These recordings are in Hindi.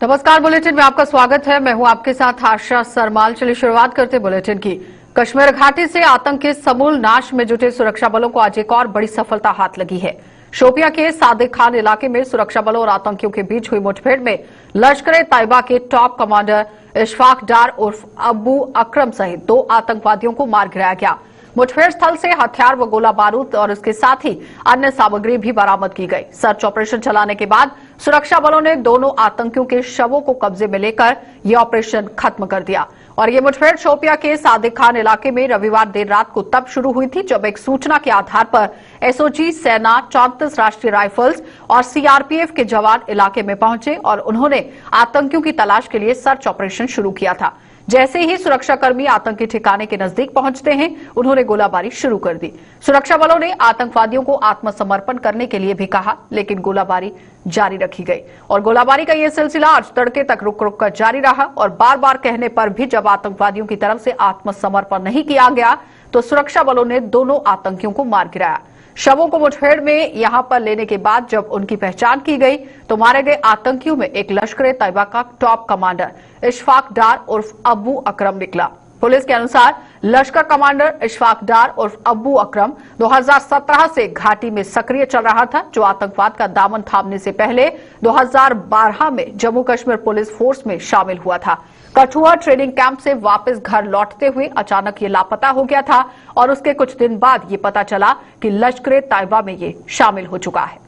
नमस्कार, बुलेटिन में आपका स्वागत है। मैं हूं आपके साथ आशा सरमाल। चलिए शुरुआत करते बुलेटिन की। कश्मीर घाटी से आतंक के समूल नाश में जुटे सुरक्षा बलों को आज एक और बड़ी सफलता हाथ लगी है। शोपियां के सादिक खान इलाके में सुरक्षा बलों और आतंकियों के बीच हुई मुठभेड़ में लश्कर-ए-तैयबा के टॉप कमांडर इशफाक डार उर्फ अबू अकरम सहित 2 आतंकवादियों को मार गिराया गया। मुठभेड़ स्थल से हथियार व गोला बारूद और इसके साथ ही अन्य सामग्री भी बरामद की गई। सर्च ऑपरेशन चलाने के बाद सुरक्षा बलों ने दोनों आतंकियों के शवों को कब्जे में लेकर यह ऑपरेशन खत्म कर दिया। और ये मुठभेड़ शोपिया के सादिक खान इलाके में रविवार देर रात को तब शुरू हुई थी जब एक सूचना के आधार पर एसओजी, सेना, 34 राष्ट्रीय राइफल्स और सीआरपीएफ के जवान इलाके में पहुंचे और उन्होंने आतंकियों की तलाश के लिए सर्च ऑपरेशन शुरू किया था। जैसे ही सुरक्षाकर्मी आतंकी ठिकाने के नजदीक पहुंचते हैं, उन्होंने गोलाबारी शुरू कर दी। सुरक्षा बलों ने आतंकवादियों को आत्मसमर्पण करने के लिए भी कहा, लेकिन गोलाबारी जारी रखी गई और गोलाबारी का यह सिलसिला आज तड़के तक रुक रुक कर जारी रहा। और बार बार कहने पर भी जब आतंकवादियों की तरफ से आत्मसमर्पण नहीं किया गया तो सुरक्षा बलों ने दोनों आतंकियों को मार गिराया। शवों को मुठभेड़ में यहां पर लेने के बाद जब उनकी पहचान की गई तो मारे गए आतंकियों में एक लश्कर-ए-तैयबा का टॉप कमांडर इशफाक डार उर्फ अबू अकरम निकला। पुलिस के अनुसार लश्कर कमांडर इशफाक डार उर्फ अबू अकरम 2017 से घाटी में सक्रिय चल रहा था, जो आतंकवाद का दामन थामने से पहले 2012 में जम्मू कश्मीर पुलिस फोर्स में शामिल हुआ था। कठुआ ट्रेनिंग कैंप से वापस घर लौटते हुए अचानक ये लापता हो गया था और उसके कुछ दिन बाद ये पता चला कि लश्कर-ए-तैयबा में ये शामिल हो चुका है।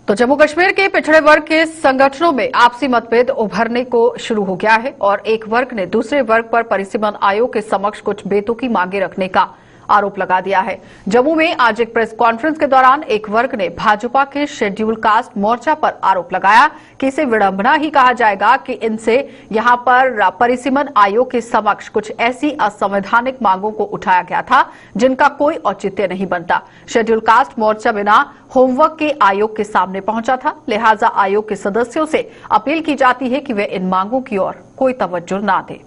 तो जम्मू कश्मीर के पिछड़े वर्ग के संगठनों में आपसी मतभेद उभरने को शुरू हो गया है और एक वर्ग ने दूसरे वर्ग पर परिसीमन आयोग के समक्ष कुछ बेतुकी मांगे रखने का आरोप लगा दिया है। जम्मू में आज एक प्रेस कॉन्फ्रेंस के दौरान एक वर्ग ने भाजपा के शेड्यूल कास्ट मोर्चा पर आरोप लगाया कि इसे विडंबना ही कहा जाएगा कि इनसे यहां पर परिसीमन आयोग के समक्ष कुछ ऐसी असंवैधानिक मांगों को उठाया गया था जिनका कोई औचित्य नहीं बनता। शेड्यूल कास्ट मोर्चा बिना होमवर्क के आयोग के सामने पहुंचा था, लिहाजा आयोग के सदस्यों से अपील की जाती है कि वे इन मांगों की ओर कोई तवज्जो न दें।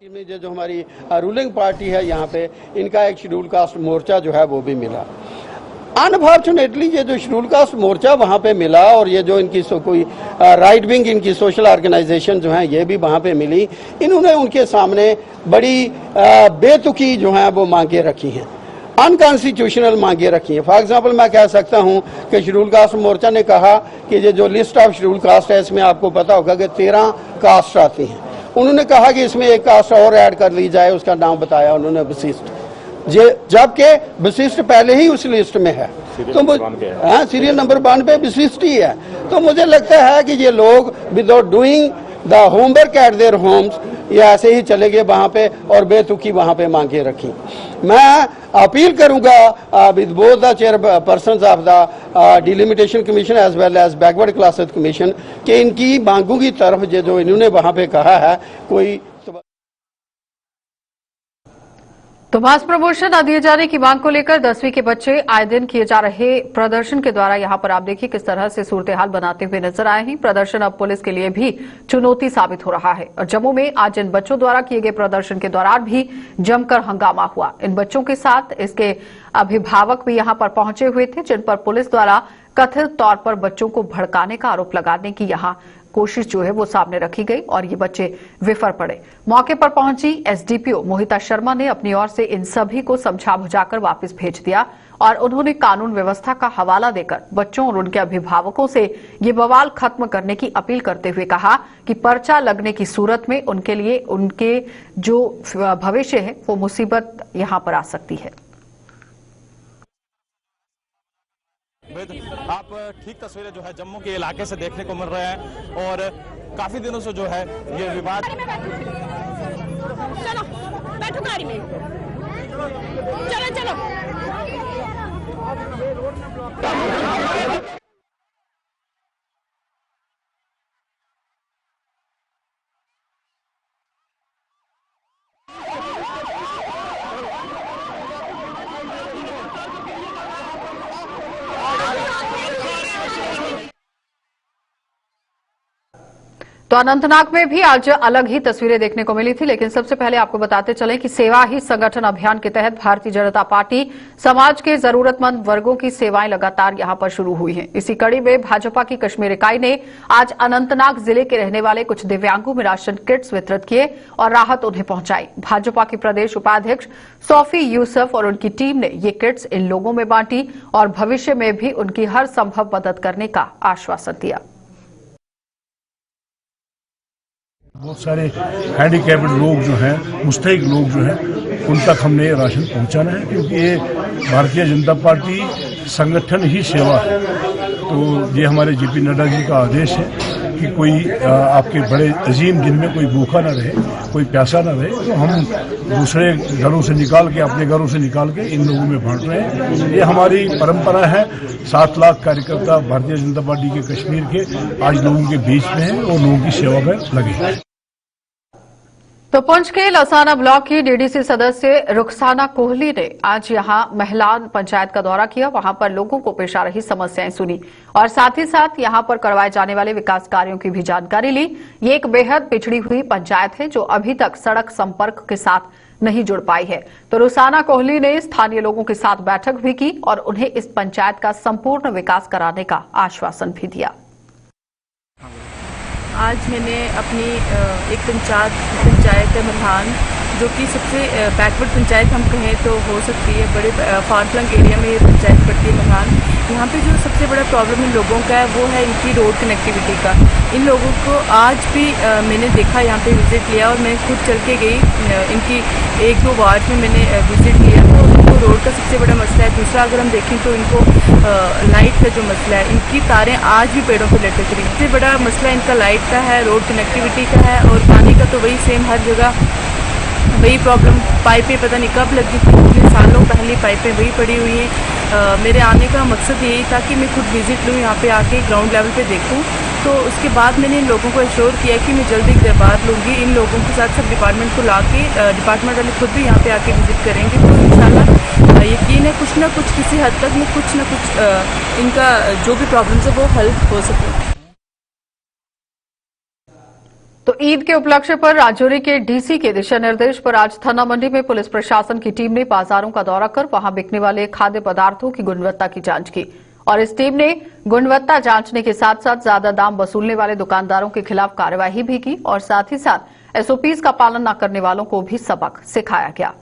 में जो हमारी रूलिंग पार्टी है यहाँ पे, इनका एक शेड्यूल कास्ट मोर्चा जो है वो भी मिला। अनफॉर्चुनेटली ये जो शेड्यूल कास्ट मोर्चा वहाँ पे मिला और ये जो इनकी कोई राइट विंग इनकी सोशल ऑर्गेनाइजेशन जो है ये भी वहाँ पे मिली, इन्होंने उनके सामने बड़ी बेतुकी जो है वो मांगे रखी हैं, अनकॉन्स्टिट्यूशनल मांगे रखी हैं। फॉर एग्जाम्पल मैं कह सकता हूँ कि शेड्यूल कास्ट मोर्चा ने कहा कि ये जो लिस्ट ऑफ शेड्यूल कास्ट है इसमें आपको पता होगा कि 13 कास्ट आती हैं। उन्होंने कहा कि इसमें एक कास्ट और ऐड कर ली जाए, उसका नाम बताया उन्होंने वशिष्ठ, जबकि वशिष्ठ पहले ही उस लिस्ट में है। तो हाँ, सीरियल नंबर 92 वशिष्ठ ही है। तो मुझे लगता है कि ये लोग without doing the homework eight their homes ये ऐसे ही चले गए वहां पे और बेतुकी वहां पे मांगे रखी। मैं अपील करूंगा with both the chairpersons of the delimitation commission as well as backward classes commission कि इनकी मांगों की तरफ जो इन्होंने वहां पे कहा है कोई तो मास प्रमोशन न दिए जाने की मांग को लेकर 10वीं के बच्चे आए दिन किए जा रहे प्रदर्शन के द्वारा यहां पर आप देखिए किस तरह से सूरत-ए-हाल बनाते हुए नजर आए हैं। प्रदर्शन अब पुलिस के लिए भी चुनौती साबित हो रहा है और जम्मू में आज इन बच्चों द्वारा किए गए प्रदर्शन के दौरान भी जमकर हंगामा हुआ। इन बच्चों के साथ इसके अभिभावक भी यहां पर पहुंचे हुए थे, जिन पर पुलिस द्वारा कथित तौर पर बच्चों को भड़काने का आरोप लगाने की यहां कोशिश जो है वो सामने रखी गई और ये बच्चे विफर पड़े। मौके पर पहुंची एसडीपीओ मोहिता शर्मा ने अपनी ओर से इन सभी को समझा बुझाकर वापस भेज दिया और उन्होंने कानून व्यवस्था का हवाला देकर बच्चों और उनके अभिभावकों से ये बवाल खत्म करने की अपील करते हुए कहा कि पर्चा लगने की सूरत में उनके लिए उनके जो भविष्य है वो मुसीबत यहां पर आ सकती है। आप ठीक तस्वीरें जो है जम्मू के इलाके से देखने को मिल रहे हैं और काफी दिनों से जो है ये विवाद। चलो बैठो गाड़ी में, चलो चलो। तो अनंतनाग में भी आज अलग ही तस्वीरें देखने को मिली थी, लेकिन सबसे पहले आपको बताते चलें कि सेवा ही संगठन अभियान के तहत भारतीय जनता पार्टी समाज के जरूरतमंद वर्गों की सेवाएं लगातार यहां पर शुरू हुई हैं। इसी कड़ी में भाजपा की कश्मीर इकाई ने आज अनंतनाग जिले के रहने वाले कुछ दिव्यांगों में राशन किट्स वितरित किए और राहत उन्हें पहुंचाई। भाजपा की प्रदेश उपाध्यक्ष सोफी यूसुफ और उनकी टीम ने ये किट्स इन लोगों में बांटी और भविष्य में भी उनकी हर संभव मदद करने का आश्वासन दिया। बहुत सारे हैंडीकैप्ड लोग जो हैं, मुस्तहिक लोग जो हैं, उन तक हमने राशन पहुंचाना है, क्योंकि ये भारतीय जनता पार्टी संगठन ही सेवा है। तो ये हमारे जेपी नड्डा जी का आदेश है कि कोई आपके बड़े अजीम दिन में कोई भूखा न रहे, कोई प्यासा न रहे, तो हम दूसरे घरों से निकाल के, अपने घरों से निकाल के इन लोगों में बांट रहे हैं। ये हमारी परंपरा है। 7 लाख कार्यकर्ता भारतीय जनता पार्टी के कश्मीर के आज लोगों के बीच में हैं और लोगों की सेवा में लगे हैं। तो पुंछ के लसाना ब्लॉक की डीडीसी सदस्य रुखसाना कोहली ने आज यहां महिलान पंचायत का दौरा किया। वहां पर लोगों को पेश आ रही समस्याएं सुनी और साथ ही साथ यहां पर करवाए जाने वाले विकास कार्यों की भी जानकारी ली। ये एक बेहद पिछड़ी हुई पंचायत है जो अभी तक सड़क संपर्क के साथ नहीं जुड़ पाई है। तो रुखसाना कोहली ने स्थानीय लोगों के साथ बैठक भी की और उन्हें इस पंचायत का संपूर्ण विकास कराने का आश्वासन भी दिया। आज मैंने अपनी एक पंचायत है मल्हान, जो कि सबसे बैकवर्ड पंचायत हम कहें तो हो सकती है। बड़े फार फ्लंग एरिया में ये पंचायत पड़ती है मल्हान। यहाँ पे जो सबसे बड़ा प्रॉब्लम इन लोगों का है वो है इनकी रोड कनेक्टिविटी का। इन लोगों को आज भी मैंने देखा, यहाँ पे विज़िट लिया और मैं खुद चल के गई। इनकी 1-2 वार्ड में मैंने विज़िट लिया तो उनको रोड का सबसे बड़ा मसला है। दूसरा अगर हम देखें तो इनको लाइट का जो मसला है, इनकी तारें आज भी पेड़ों पर लटक रही। सबसे बड़ा मसला इनका लाइट का है, रोड कनेक्टिविटी का है और पानी का तो वही सेम हर जगह वही प्रॉब्लम। पाइपें पता नहीं कब लगी थी, इतने सालों पहले पाइपें वही पड़ी हुई हैं। मेरे आने का मकसद यही था कि मैं खुद विज़िट लूँ, यहाँ पे आके ग्राउंड लेवल पे देखूँ। तो उसके बाद मैंने इन लोगों को एश्योर किया कि मैं जल्दी इकबार लूँगी। इन लोगों के साथ सब डिपार्टमेंट को ला के डिपार्टमेंट वाले खुद भी यहाँ पे आके विज़िट करेंगे। तो इंशाल्लाह यकीन है कुछ ना कुछ किसी हद तक में कुछ ना कुछ इनका जो भी प्रॉब्लम्स है वो हल हो सके। तो ईद के उपलक्ष्य पर राजौरी के डीसी के दिशा निर्देश पर आज थाना मंडी में पुलिस प्रशासन की टीम ने बाजारों का दौरा कर वहां बिकने वाले खाद्य पदार्थों की गुणवत्ता की जांच की और इस टीम ने गुणवत्ता जांचने के साथ साथ ज्यादा दाम वसूलने वाले दुकानदारों के खिलाफ कार्रवाई भी की और साथ ही साथ एसओपीज का पालन न करने वालों को भी सबक सिखाया गया।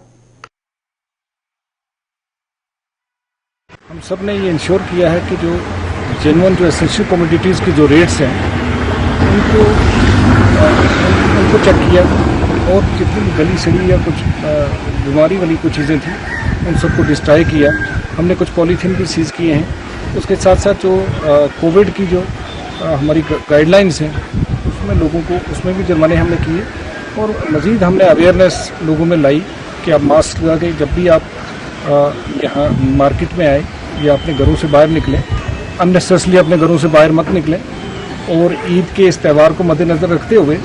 हम सब ने ये इंश्योर किया है कि जो जेन्युइन जो एसेंशियल कमोडिटीज़ की जो रेट्स हैं उनको चेक किया और जितनी भी गली सड़ी या कुछ बीमारी वाली कुछ चीज़ें थी उन सबको डिस्ट्रॉय किया। हमने कुछ पॉलीथीन भी सीज़ किए हैं। उसके साथ साथ जो कोविड की जो हमारी गाइडलाइंस हैं उसमें लोगों को उसमें भी जुर्माने हमने किए और मज़ीद हमने अवेयरनेस लोगों में लाई कि आप मास्क लगा के जब भी आप यहाँ मार्केट में आए या अपने घरों से बाहर निकलें, अननेसेसरली अपने घरों से बाहर मत निकलें और ईद के इस त्यौहार को मद्देनज़र रखते हुए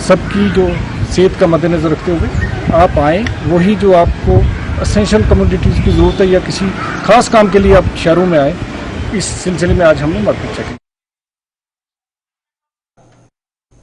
सबकी जो सेहत का मद्देनज़र रखते हुए आप आएँ। वही जो आपको एसेंशियल कमोडिटीज़ की ज़रूरत है या किसी खास काम के लिए आप शहरों में आए, इस सिलसिले में आज हमने मार्केट चेक।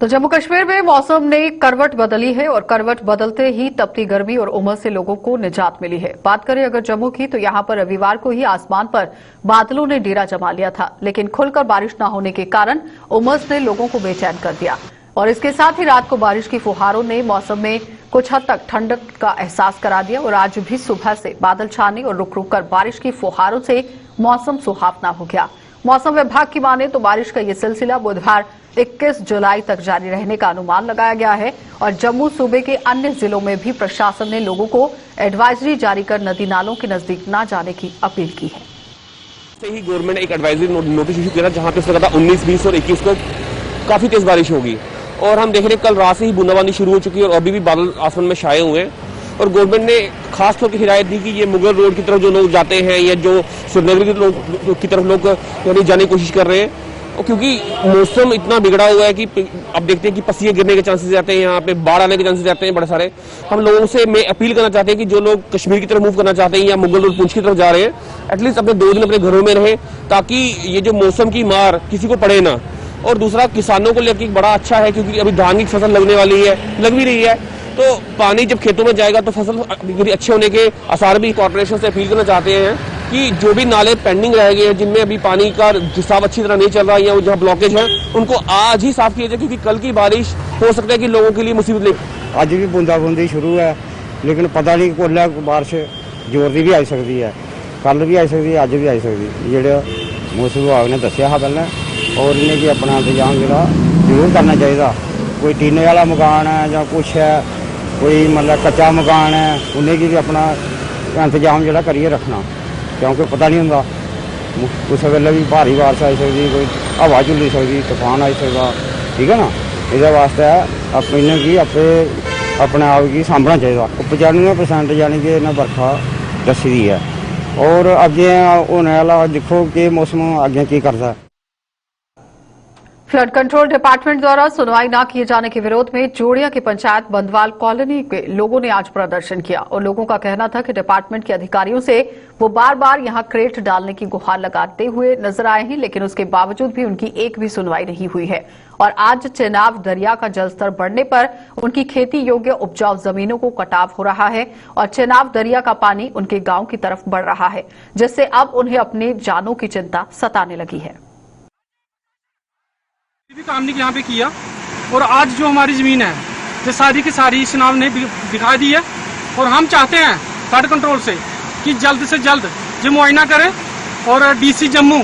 तो जम्मू कश्मीर में मौसम ने करवट बदली है और करवट बदलते ही तपती गर्मी और उमस से लोगों को निजात मिली है। बात करें अगर जम्मू की तो यहां पर रविवार को ही आसमान पर बादलों ने डेरा जमा लिया था, लेकिन खुलकर बारिश न होने के कारण उमस ने लोगों को बेचैन कर दिया और इसके साथ ही रात को बारिश की फुहारों ने मौसम में कुछ हद तक ठंडक का एहसास करा दिया और आज भी सुबह से बादल छाने और रुक रुक कर बारिश की फुहारों से मौसम सुहावना हो गया। मौसम विभाग की माने तो बारिश का ये सिलसिला बुधवार 21 जुलाई तक जारी रहने का अनुमान लगाया गया है और जम्मू सूबे के अन्य जिलों में भी प्रशासन ने लोगों को एडवाइजरी जारी कर नदी नालों के नजदीक न जाने की अपील की है। ही गवर्नमेंट एक एडवाइजरी नोटिस इशू किया जहां पे उसने कहा था 19, 20 और 21 को काफी तेज बारिश होगी और हम देख रहे हैं कल रात से ही बूंदाबांदी शुरू हो चुकी है और अभी भी बादल आसमान में छाए हुए हैं और गवर्नमेंट ने खास तौर की हिदायत दी कि ये मुगल रोड की तरफ जो लोग जाते हैं या जो श्रीनगर की तरफ लोग जाने की कोशिश कर रहे हैं और क्योंकि मौसम इतना बिगड़ा हुआ है कि अब देखते हैं कि पसीने गिरने के चांसेस रहते हैं, यहाँ पे बाढ़ आने के चांसेस रहते हैं बड़े सारे। हम लोगों से मैं अपील करना चाहते हैं कि जो लोग कश्मीर की तरफ मूव करना चाहते हैं या मुगल रोड पुंछ की तरफ जा रहे हैं, एटलीस्ट अपने 2 दिन अपने घरों में रहें ताकि ये जो मौसम की मार किसी को पड़े ना। और दूसरा किसानों को लेकर बड़ा अच्छा है क्योंकि अभी धान की फसल लगने वाली है, लग भी रही है, तो पानी जब खेतों में जाएगा तो फसल अच्छे होने के आसार भी। कॉर्पोरेशन से अपील करना चाहते हैं कि जो भी नाले पेंडिंग रह गए हैं, जिनमें अभी पानी का रिसाव अच्छी तरह नहीं चल रहा है या जहाँ ब्लॉकेज है, उनको आज ही साफ किया जाए क्योंकि कल की बारिश हो सकता है कि लोगों के लिए मुसीबत ले। ਅੱਜ ਵੀ ਬੂੰਦਾਬੂੰਦੀ ਸ਼ੁਰੂ ਹੈ, ਲੇਕਿਨ ਪਤਾ ਨਹੀਂ ਕੋਲਾ ਬਾਰਿਸ਼ ਜ਼ੋਰ ਦੀ ਵੀ ਆ ਸਕਦੀ ਹੈ, ਕੱਲ ਵੀ ਆ ਸਕਦੀ ਹੈ, ਅੱਜ ਵੀ ਆ ਸਕਦੀ ਹੈ। ਜਿਹੜਾ ਮੌਸਮ ਵਿਭਾਗ ਨੇ ਦੱਸਿਆ ਹੈ ਪਹਿਲਾਂ, ਔਰ ਇਹਨੇ ਕਿ ਆਪਣਾ ਇੰਤਜ਼ਾਮ ਜਿਹੜਾ ਜ਼ਰੂਰ ਕਰਨਾ ਚਾਹੀਦਾ। ਕੋਈ ਟੀਨੇ ਵਾਲਾ ਮਕਾਨ ਹੈ ਜਾਂ ਕੁਛ ਹੈ, ਕੋਈ मतलब कच्चा मकान है, उन्हें की भी अपना इंतजाम जोड़ा करिए रखना, क्योंकि पता नहीं होंगे उस वेले भी भारी बारिश आई सकती, कोई हवा झुली सकती, तूफान आई सकता, ठीक है ना। ये वास्ते अपने की अपने आप की सांभना चाहिए। 95% यानी कि इन्हें बरखा दसी दी है, और अगे होने वाला देखो कि मौसम अगे की करता है। फ्लड कंट्रोल डिपार्टमेंट द्वारा सुनवाई न किए जाने के विरोध में जोड़िया की पंचायत बंदवाल कॉलोनी के लोगों ने आज प्रदर्शन किया और लोगों का कहना था कि डिपार्टमेंट के अधिकारियों से वो बार बार यहां क्रेट डालने की गुहार लगाते हुए नजर आए हैं, लेकिन उसके बावजूद भी उनकी एक भी सुनवाई नहीं हुई है। और आज चेनाब दरिया का जलस्तर बढ़ने पर उनकी खेती योग्य उपजाऊ जमीनों को कटाव हो रहा है और चेनाब दरिया का पानी उनके गांव की तरफ बढ़ रहा है, जिससे अब उन्हें अपने जानों की चिंता सताने लगी है। भी काम नहीं यहाँ पे किया, और आज जो हमारी जमीन है ये सारी की सारी इस नाम ने दिखा दी है, और हम चाहते हैं फ्लड कंट्रोल से कि जल्द से जल्द जो मुआयना करे, और डीसी जम्मू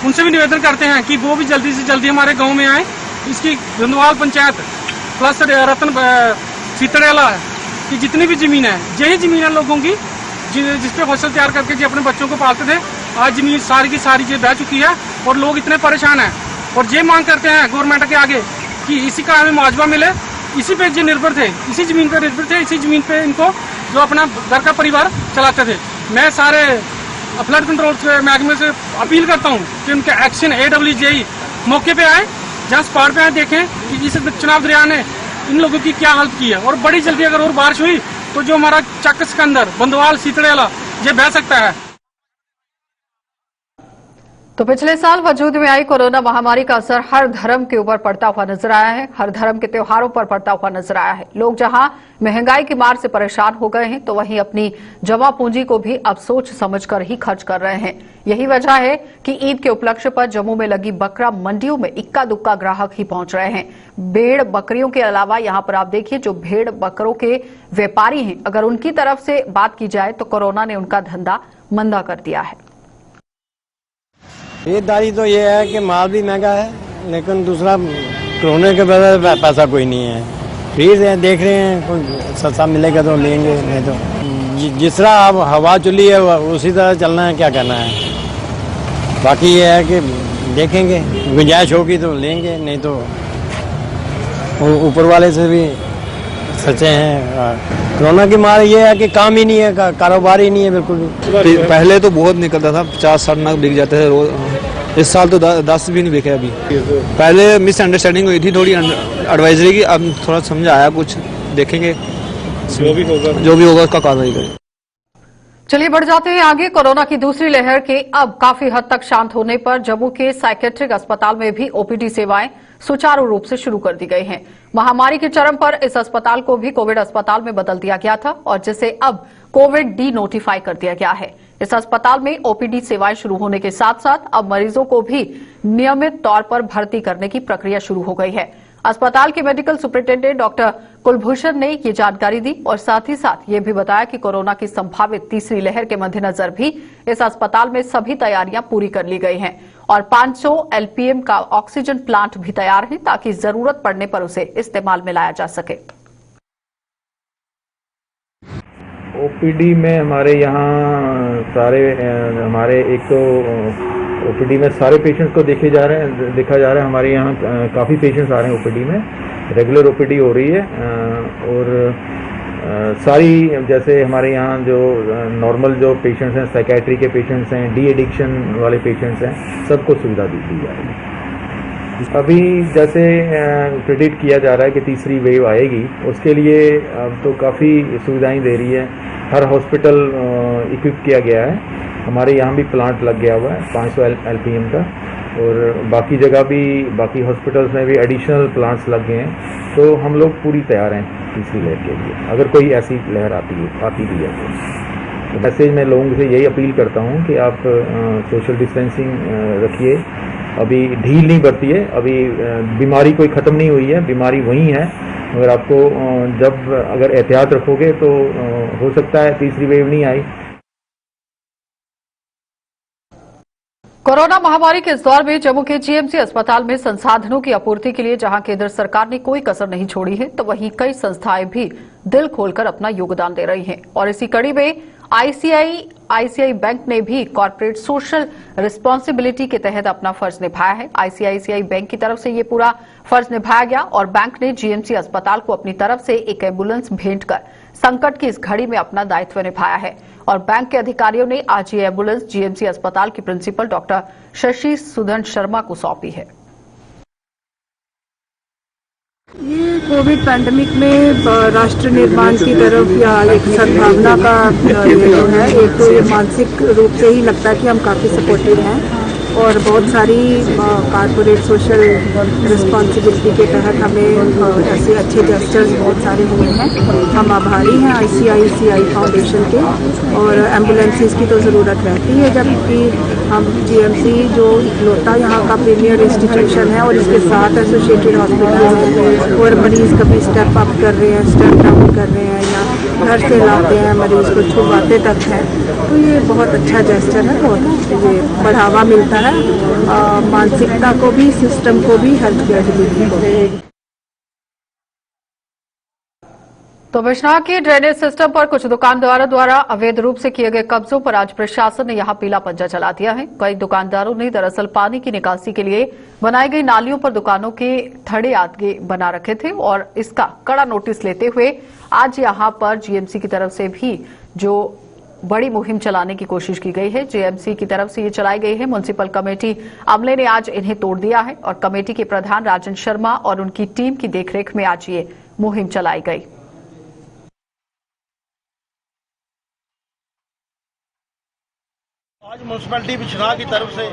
उनसे भी निवेदन करते हैं कि वो भी जल्दी से जल्दी हमारे गांव में आए। इसकी बंदवाल पंचायत प्लस रतन सीतड़ेला की जितनी भी जमीन है, यही जमीन है लोगों की जिसपे फसल तैयार करके जो अपने बच्चों को पालते थे, आज जमीन सारी की सारी जो बह चुकी है और लोग इतने परेशान हैं। और ये मांग करते हैं गवर्नमेंट के आगे कि इसी का हमें मुआवजा मिले। इसी पे जो निर्भर थे, इसी जमीन पे निर्भर थे, इसी जमीन पे इनको जो अपना घर का परिवार चलाते थे। मैं सारे फ्लड कंट्रोल महकमे से अपील करता हूँ कि उनके एक्शन AWJ मौके पे आए, जहाँ स्पॉट पे आए, देखें कि इस चेनाब दरिया ने इन लोगों की क्या हालत की है, और बड़ी जल्दी अगर और बारिश हुई तो जो हमारा चक सिकंदर बंदवाल सीतड़ेला ये बह सकता है। तो पिछले साल वजूद में आई कोरोना महामारी का असर हर धर्म के ऊपर पड़ता हुआ नजर आया है, हर धर्म के त्योहारों पर पड़ता हुआ नजर आया है। लोग जहां महंगाई की मार से परेशान हो गए हैं, तो वहीं अपनी जमा पूंजी को भी अब सोच समझकर ही खर्च कर रहे हैं। यही वजह है कि ईद के उपलक्ष्य पर जम्मू में लगी बकरा मंडियों में इक्का दुक्का ग्राहक ही पहुंच रहे हैं। भेड़ बकरियों के अलावा यहाँ पर आप देखिए, जो भेड़ बकरों के व्यापारी हैं, अगर उनकी तरफ से बात की जाए तो कोरोना ने उनका धंधा मंदा कर दिया है। खरीदारी तो ये है कि माल भी महंगा है, लेकिन दूसरा कोरोना के वजह से पैसा कोई नहीं है। खरीद रहे हैं, देख रहे हैं, कोई सस्ता मिलेगा तो लेंगे, नहीं तो जिस तरह अब हवा चली है उसी तरह चलना है, क्या करना है। बाकी ये है कि देखेंगे, गुंजाइश होगी तो लेंगे, नहीं तो ऊपर वाले से भी सच्चे हैं। कोरोना की मार ये है कि काम ही नहीं है, कारोबार ही नहीं है बिल्कुल भी। पहले तो बहुत निकलता था, 50-60 नग बिक जाते थे रोज। इस साल तो 10 भी नहीं बिके अभी। पहले मिसअंडरस्टैंडिंग हुई थी थोड़ी एडवाइजरी की, अब थोड़ा समझ आया कुछ, देखेंगे जो भी होगा उसका कार्रवाई करें। चलिए बढ़ जाते हैं आगे। कोरोना की दूसरी लहर के अब काफी हद तक शांत होने पर जम्मू के साइकेट्रिक अस्पताल में भी OPD सेवाएं सुचारू रूप से शुरू कर दी गई हैं। महामारी के चरम पर इस अस्पताल को भी कोविड अस्पताल में बदल दिया गया था और जिसे अब कोविड डी नोटिफाई कर दिया गया है। इस अस्पताल में OPD सेवाएं शुरू होने के साथ साथ अब मरीजों को भी नियमित तौर पर भर्ती करने की प्रक्रिया शुरू हो गई है। अस्पताल के मेडिकल सुपरिटेंडेंट डॉक्टर कुलभूषण ने ये जानकारी दी और साथ ही साथ ये भी बताया कि कोरोना की संभावित तीसरी लहर के मद्देनजर भी इस अस्पताल में सभी तैयारियां पूरी कर ली गई हैं और 500 LPM का ऑक्सीजन प्लांट भी तैयार है ताकि जरूरत पड़ने पर उसे इस्तेमाल में लाया जा सके। OPD में हमारे यहाँ सारे हमारे एक तो OPD में सारे पेशेंट्स को देखा जा रहा है। हमारे यहाँ काफ़ी पेशेंट्स आ रहे हैं OPD में, रेगुलर OPD हो रही है और सारी जैसे हमारे यहाँ जो नॉर्मल जो पेशेंट्स हैं, साइकेट्री के पेशेंट्स हैं, डी एडिक्शन वाले पेशेंट्स हैं, सबको सुविधा दी जाएगी। अभी जैसे प्रेडिक्ट किया जा रहा है कि तीसरी वेव आएगी, उसके लिए अब तो काफ़ी सुविधाएं दे रही है। हर हॉस्पिटल इक्विप किया गया है। हमारे यहाँ भी प्लांट लग गया हुआ है 500 LPM का, और बाकी जगह भी, बाकी हॉस्पिटल्स में भी एडिशनल प्लांट्स लग गए हैं। तो हम लोग पूरी तैयार हैं तीसरी लहर के लिए, अगर कोई ऐसी लहर आती भी है तो। मैसेज मैं लोगों से यही अपील करता हूं कि आप सोशल डिस्टेंसिंग रखिए, अभी ढील नहीं बरती है, अभी बीमारी कोई ख़त्म नहीं हुई है, बीमारी वही है, मगर आपको जब अगर एहतियात रखोगे तो हो सकता है तीसरी वेव नहीं आई। कोरोना महामारी के इस दौर में जम्मू के जीएमसी अस्पताल में संसाधनों की आपूर्ति के लिए जहां केंद्र सरकार ने कोई कसर नहीं छोड़ी है, तो वहीं कई संस्थाएं भी दिल खोलकर अपना योगदान दे रही हैं। और इसी कड़ी में आईसीआई बैंक ने भी कॉर्पोरेट सोशल रिस्पांसिबिलिटी के तहत अपना फर्ज निभाया है। आईसीआईसीआई बैंक की तरफ से ये पूरा फर्ज निभाया गया और बैंक ने जीएमसी अस्पताल को अपनी तरफ से एक एम्बुलेंस भेंट कर संकट की इस घड़ी में अपना दायित्व निभाया है। और बैंक के अधिकारियों ने आज ये एम्बुलेंस जीएमसी अस्पताल की प्रिंसिपल डॉक्टर शशि सुदन शर्मा को सौंपी है। ये कोविड पैंडेमिक में राष्ट्र निर्माण की तरफ या एक सद्भावना का ये जो है, एक तो ये मानसिक रूप से ही लगता है कि हम काफ़ी सपोर्टिव हैं और बहुत सारी कॉर्पोरेट सोशल रिस्पांसिबिलिटी के तहत हमें ऐसे अच्छे जेस्चर्स बहुत सारे हुए हैं। हम आभारी हैं आईसीआईसीआई फाउंडेशन के। और एम्बुलेंसेस की तो ज़रूरत रहती है, जबकि हम जीएमसी जो इकलौता यहाँ का प्रीमियर इंस्टीट्यूशन है और इसके साथ एसोसिएटेड हॉस्पिटल और मरीज़ कभी स्टेप अप कर रहे हैं, स्टेप डाउन कर रहे हैं या घर से लाते हैं मरीज़ को छुड़वाते तक हैं, तो ये बहुत अच्छा जेस्चर है, बहुत ये बढ़ावा मिलता है मानसिकता को भी, सिस्टम को भी, हेल्थ केयर डिलीवरी को भी। तो बिश्नाह के ड्रेनेज सिस्टम पर कुछ दुकानदारों द्वारा अवैध रूप से किए गए कब्जों पर आज प्रशासन ने यहां पीला पंजा चला दिया है। कई दुकानदारों ने दरअसल पानी की निकासी के लिए बनाई गई नालियों पर दुकानों के थड़े आगे बना रखे थे और इसका कड़ा नोटिस लेते हुए आज यहां पर जीएमसी की तरफ से भी जो बड़ी मुहिम चलाने की कोशिश की गई है। जीएमसी की तरफ से ये चलाई गई है। म्युनिसिपल कमेटी अमले ने आज इन्हें तोड़ दिया है और कमेटी के प्रधान राजन शर्मा और उनकी टीम की देखरेख में आज ये मुहिम चलाई गई। आज म्यूनसिपैलिटी बिश्नाह की तरफ से,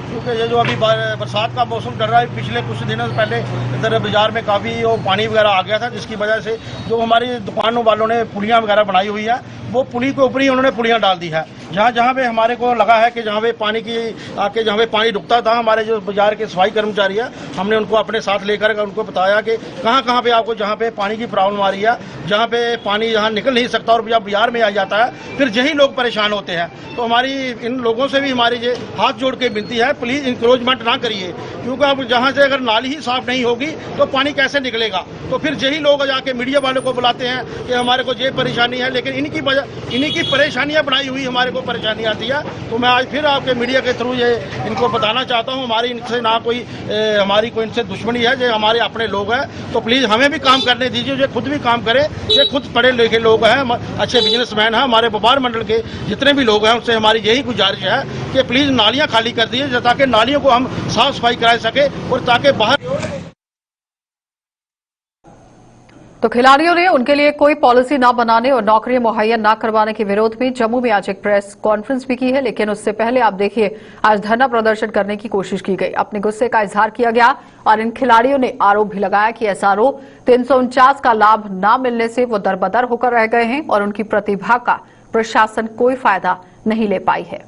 क्योंकि ये जो अभी बरसात का मौसम चल रहा है, पिछले कुछ दिनों से पहले इधर बाजार में काफ़ी वो पानी वगैरह आ गया था, जिसकी वजह से जो हमारी दुकानों वालों ने पुलियाँ वगैरह बनाई हुई है, वो पुली के ऊपर ही उन्होंने पुलियाँ डाल दी है। जहाँ पे हमारे को लगा है कि जहाँ पे पानी की आके जहाँ पे पानी रुकता था, हमारे जो बाजार के सफाई कर्मचारी है, हमने उनको अपने साथ लेकर उनको बताया कि कहाँ पे आपको जहाँ पे पानी की प्रॉब्लम आ रही है, जहाँ पे पानी यहाँ निकल नहीं सकता और जब बाजार में आ जाता है फिर यही लोग परेशान होते हैं। तो हमारी इन लोगों से भी हमारी ये हाथ जोड़ के विनती है, प्लीज़ इंक्रोचमेंट ना करिए, क्योंकि अब जहाँ से अगर नाली ही साफ नहीं होगी तो पानी कैसे निकलेगा। तो फिर यही लोग जाके मीडिया वालों को बुलाते हैं कि हमारे को ये परेशानी है, लेकिन इन्हीं की परेशानियां बनाई हुई हमारे को परेशानी आती है। तो मैं आज फिर आपके मीडिया के थ्रू ये इनको बताना चाहता हूँ, हमारी इनसे ना कोई हमारी कोई इनसे दुश्मनी है, ये हमारे अपने लोग हैं। तो प्लीज़ हमें भी काम करने दीजिए, ये खुद भी काम करें, ये खुद पढ़े लिखे लोग हैं, अच्छे बिजनेसमैन हैं। हमारे व्यापार मंडल के जितने भी लोग हैं उनसे हमारी यही गुजारिश है कि प्लीज़ नालियाँ खाली कर दीजिए, ताकि नालियों को हम साफ सफाई करा सके और ताकि बाहर। तो खिलाड़ियों ने उनके लिए कोई पॉलिसी न बनाने और नौकरियां मुहैया न करवाने के विरोध में जम्मू में आज एक प्रेस कॉन्फ्रेंस भी की है। लेकिन उससे पहले आप देखिए, आज धरना प्रदर्शन करने की कोशिश की गई, अपने गुस्से का इजहार किया गया और इन खिलाड़ियों ने आरोप भी लगाया कि एसआरओ 349 का लाभ न मिलने से वो दरबदर होकर रह गए हैं और उनकी प्रतिभा का प्रशासन कोई फायदा नहीं ले पाई है।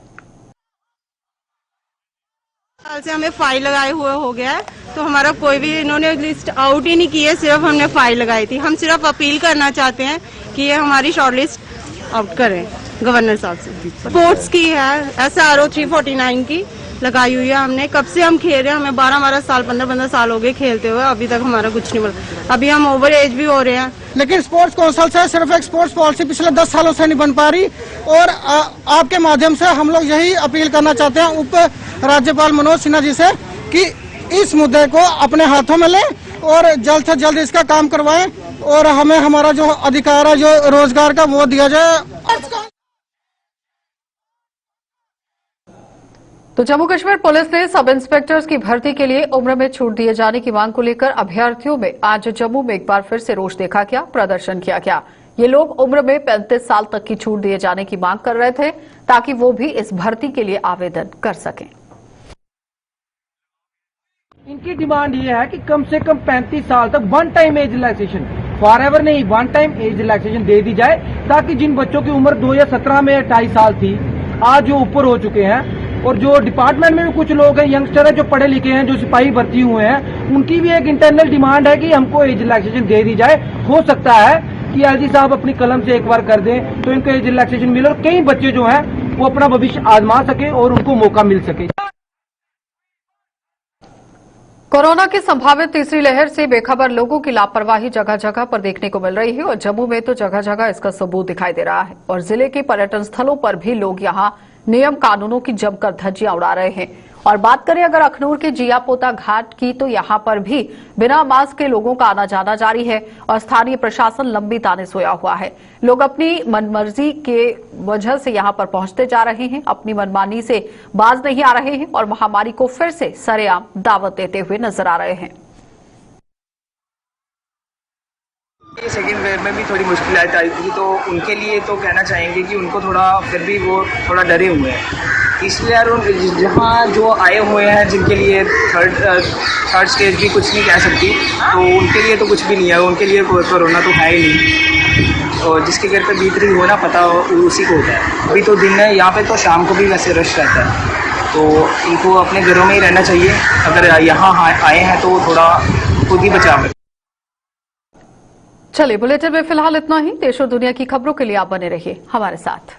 साल से हमें फाइल लगाए हुए हो गया है, तो हमारा कोई भी इन्होंने लिस्ट आउट ही नहीं की है, सिर्फ हमने फाइल लगाई थी। हम सिर्फ अपील करना चाहते हैं कि ये हमारी शॉर्ट लिस्ट आउट करें गवर्नर साहब से। स्पोर्ट्स की है, SRO 349 की लगाई हुई है हमने, कब से हम खेल रहे हैं, हमें 12-12 साल 15-15 साल हो गए खेलते हुए, अभी तक हमारा कुछ नहीं मिला। अभी हम ओवर एज भी हो रहे हैं, लेकिन स्पोर्ट्स काउंसिल से सिर्फ एक स्पोर्ट्स पॉलिसी पिछले 10 सालों से नहीं बन पा रही। और आपके माध्यम से हम लोग यही अपील करना चाहते हैं उप राज्यपाल मनोज सिन्हा जी से कि इस मुद्दे को अपने हाथों में लें और जल्द से जल्द इसका काम करवाएं और हमें हमारा जो अधिकार है, जो रोजगार का, वो दिया जाए। तो जम्मू कश्मीर पुलिस ने सब इंस्पेक्टर्स की भर्ती के लिए उम्र में छूट दिए जाने की मांग को लेकर अभ्यर्थियों में आज जम्मू में एक बार फिर से रोष देखा गया, प्रदर्शन किया गया। ये लोग उम्र में 35 साल तक की छूट दिए जाने की मांग कर रहे थे ताकि वो भी इस भर्ती के लिए आवेदन कर सकें। इनकी डिमांड ये है कि कम से कम 35 साल तक one time age relaxation, for ever नहीं, वन टाइम एज रिलैक्सेशन दे दी जाए, ताकि जिन बच्चों की उम्र 2017 में 28 साल थी, आज जो ऊपर हो चुके हैं, और जो डिपार्टमेंट में भी कुछ लोग हैं, यंगस्टर है जो पढ़े लिखे हैं, जो सिपाही भर्ती हुए हैं, उनकी भी एक इंटरनल डिमांड है कि हमको एज रिलैक्सेशन दे दी जाए। हो सकता है कि एलजी साहब अपनी कलम से एक बार कर दें तो इनको एज रिलैक्सेशन मिले और कई बच्चे जो हैं वो अपना भविष्य आजमा सके और उनको मौका मिल सके। कोरोना की संभावित तीसरी लहर से बेखबर लोगों की लापरवाही जगह जगह पर देखने को मिल रही है और जम्मू में तो जगह जगह इसका सबूत दिखाई दे रहा है और जिले के पर्यटन स्थलों पर भी लोग यहां नियम कानूनों की जमकर धज्जियां उड़ा रहे हैं। और बात करें अगर अखनूर के जियापोता घाट की, तो यहां पर भी बिना मास्क के लोगों का आना जाना जारी है और स्थानीय प्रशासन लंबी ताने सोया हुआ है। लोग अपनी मनमर्जी के वजह से यहां पर पहुंचते जा रहे हैं, अपनी मनमानी से बाज नहीं आ रहे हैं और महामारी को फिर से सरेआम दावत देते हुए नजर आ रहे हैं। सेकेंड वेव में भी थोड़ी मुश्किलात आई थी, तो उनके लिए तो कहना चाहेंगे कि उनको थोड़ा फिर भी वो थोड़ा डरे हुए हैं, इसलिए यार जहाँ जो आए हुए हैं जिनके लिए थर्ड स्टेज भी कुछ नहीं कह सकती, तो उनके लिए तो कुछ भी नहीं है, उनके लिए कोरोना तो है ही नहीं, और जिसके घर पे बीत रही हो ना पता उसी को होता है। अभी तो दिन है यहाँ पे, तो शाम को भी वैसे रश रहता है, तो इनको अपने घरों में ही रहना चाहिए। अगर यहाँ आए हैं तो थोड़ा खुद ही बचाव है। चलिए, बुलेटिन में फिलहाल इतना ही। देश और दुनिया की खबरों के लिए आप बने रहिए हमारे साथ।